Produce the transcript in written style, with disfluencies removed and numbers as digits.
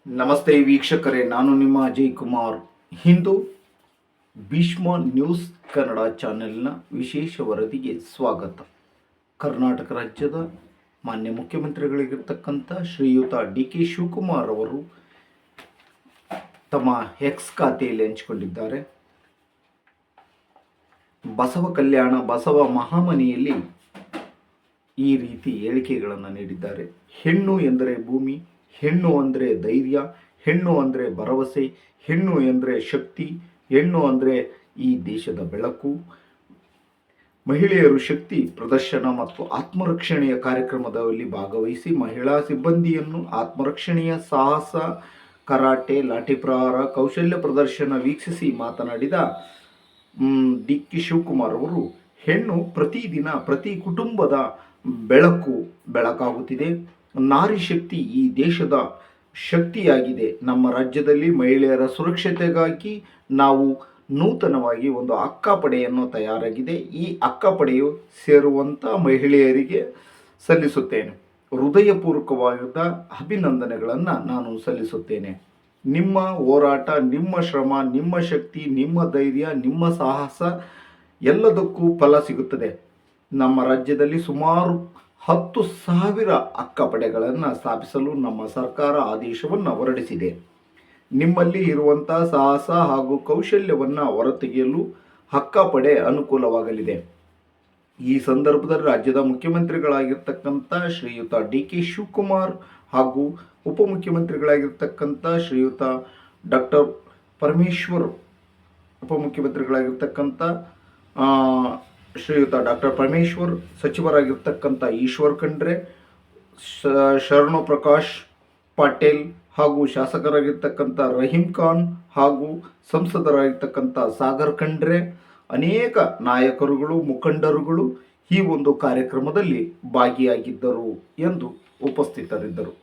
ನಮಸ್ತೆ ವೀಕ್ಷಕರೇ, ನಾನು ನಿಮ್ಮ ಅಜಯ್ ಕುಮಾರ್. ಹಿಂದೂ ಭೀಷ್ಮ ನ್ಯೂಸ್ ಕನ್ನಡ ಚಾನೆಲ್ನ ವಿಶೇಷ ವರದಿಗೆ ಸ್ವಾಗತ. ಕರ್ನಾಟಕ ರಾಜ್ಯದ ಮಾನ್ಯ ಮುಖ್ಯಮಂತ್ರಿಗಳಿಗಿರ್ತಕ್ಕಂಥ ಶ್ರೀಯುತ ಡಿ.ಕೆ. ಶಿವಕುಮಾರ್ ಅವರು ತಮ್ಮ ಎಕ್ಸ್ ಖಾತೆಯಲ್ಲಿ ಹಂಚಿಕೊಂಡಿದ್ದಾರೆ. ಬಸವ ಕಲ್ಯಾಣ ಬಸವ ಮಹಾಮನೆಯಲ್ಲಿ ಈ ರೀತಿ ಹೇಳಿಕೆಗಳನ್ನು ನೀಡಿದ್ದಾರೆ. ಹೆಣ್ಣು ಎಂದರೆ ಭೂಮಿ, ಹೆಣ್ಣು ಅಂದರೆ ಧೈರ್ಯ, ಹೆಣ್ಣು ಅಂದರೆ ಭರವಸೆ, ಹೆಣ್ಣು ಎಂದರೆ ಶಕ್ತಿ, ಹೆಣ್ಣು ಅಂದರೆ ಈ ದೇಶದ ಬೆಳಕು. ಮಹಿಳೆಯರು ಶಕ್ತಿ ಪ್ರದರ್ಶನ ಮತ್ತು ಆತ್ಮರಕ್ಷಣೆಯ ಕಾರ್ಯಕ್ರಮದಲ್ಲಿ ಭಾಗವಹಿಸಿ ಮಹಿಳಾ ಸಿಬ್ಬಂದಿಯನ್ನು ಆತ್ಮರಕ್ಷಣೆಯ ಸಾಹಸ, ಕರಾಟೆ, ಲಾಠಿ ಪ್ರಹಾರ, ಕೌಶಲ್ಯ ಪ್ರದರ್ಶನ ವೀಕ್ಷಿಸಿ ಮಾತನಾಡಿದ ಡಿ.ಕೆ. ಶಿವಕುಮಾರ್ ಅವರು, ಹೆಣ್ಣು ಪ್ರತಿದಿನ ಪ್ರತಿ ಕುಟುಂಬದ ಬೆಳಕಾಗುತ್ತಿದೆ. ನಾರಿ ಶಕ್ತಿ ಈ ದೇಶದ ಶಕ್ತಿಯಾಗಿದೆ. ನಮ್ಮ ರಾಜ್ಯದಲ್ಲಿ ಮಹಿಳೆಯರ ಸುರಕ್ಷತೆಗಾಗಿ ನಾವು ನೂತನವಾಗಿ ಒಂದು ಅಕ್ಕಪಡೆಯನ್ನು ತಯಾರಾಗಿದೆ. ಈ ಅಕ್ಕಪಡೆಯು ಸೇರುವಂಥ ಮಹಿಳೆಯರಿಗೆ ಸಲ್ಲಿಸುತ್ತೇನೆ. ಹೃದಯಪೂರ್ವಕವಾದ ಅಭಿನಂದನೆಗಳನ್ನು ನಾನು ಸಲ್ಲಿಸುತ್ತೇನೆ. ನಿಮ್ಮ ಹೋರಾಟ, ನಿಮ್ಮ ಶ್ರಮ, ನಿಮ್ಮ ಶಕ್ತಿ, ನಿಮ್ಮ ಧೈರ್ಯ, ನಿಮ್ಮ ಸಾಹಸ ಎಲ್ಲದಕ್ಕೂ ಫಲ ಸಿಗುತ್ತದೆ. ನಮ್ಮ ರಾಜ್ಯದಲ್ಲಿ ಸುಮಾರು 10,000 ಅಕ್ಕಪಡೆಗಳನ್ನು ಸ್ಥಾಪಿಸಲು ನಮ್ಮ ಸರ್ಕಾರ ಆದೇಶವನ್ನು ಹೊರಡಿಸಿದೆ. ನಿಮ್ಮಲ್ಲಿ ಇರುವಂಥ ಸಾಹಸ ಹಾಗೂ ಕೌಶಲ್ಯವನ್ನು ಹೊರತೆಗೆಯಲು ಅಕ್ಕಪಡೆ ಅನುಕೂಲವಾಗಲಿದೆ. ಈ ಸಂದರ್ಭದಲ್ಲಿ ರಾಜ್ಯದ ಮುಖ್ಯಮಂತ್ರಿಗಳಾಗಿರ್ತಕ್ಕಂಥ ಶ್ರೀಯುತ ಡಿ.ಕೆ. ಶಿವಕುಮಾರ್ ಹಾಗೂ ಉಪಮುಖ್ಯಮಂತ್ರಿಗಳಾಗಿರ್ತಕ್ಕಂಥ ಶ್ರೀಯುತ ಡಾಕ್ಟರ್ ಪರಮೇಶ್ವರ್, ಉಪಮುಖ್ಯಮಂತ್ರಿಗಳಾಗಿರ್ತಕ್ಕಂಥ ಶ್ರೀಯುತ ಡಾಕ್ಟರ್ ಪರಮೇಶ್ವರ್, ಸಚಿವರಾಗಿರ್ತಕ್ಕಂಥ ಈಶ್ವರ್ ಖಂಡ್ರೆ, ಶರಣು ಪ್ರಕಾಶ್ ಪಾಟೀಲ್ ಹಾಗೂ ಶಾಸಕರಾಗಿರ್ತಕ್ಕಂಥ ರಹೀಂ ಖಾನ್ ಹಾಗೂ ಸಂಸದರಾಗಿರ್ತಕ್ಕಂಥ ಸಾಗರ್ ಖಂಡ್ರೆ, ಅನೇಕ ನಾಯಕರುಗಳು, ಮುಖಂಡರುಗಳು ಈ ಒಂದು ಕಾರ್ಯಕ್ರಮದಲ್ಲಿ ಭಾಗಿಯಾಗಿದ್ದರು ಎಂದು ಉಪಸ್ಥಿತರಿದ್ದರು.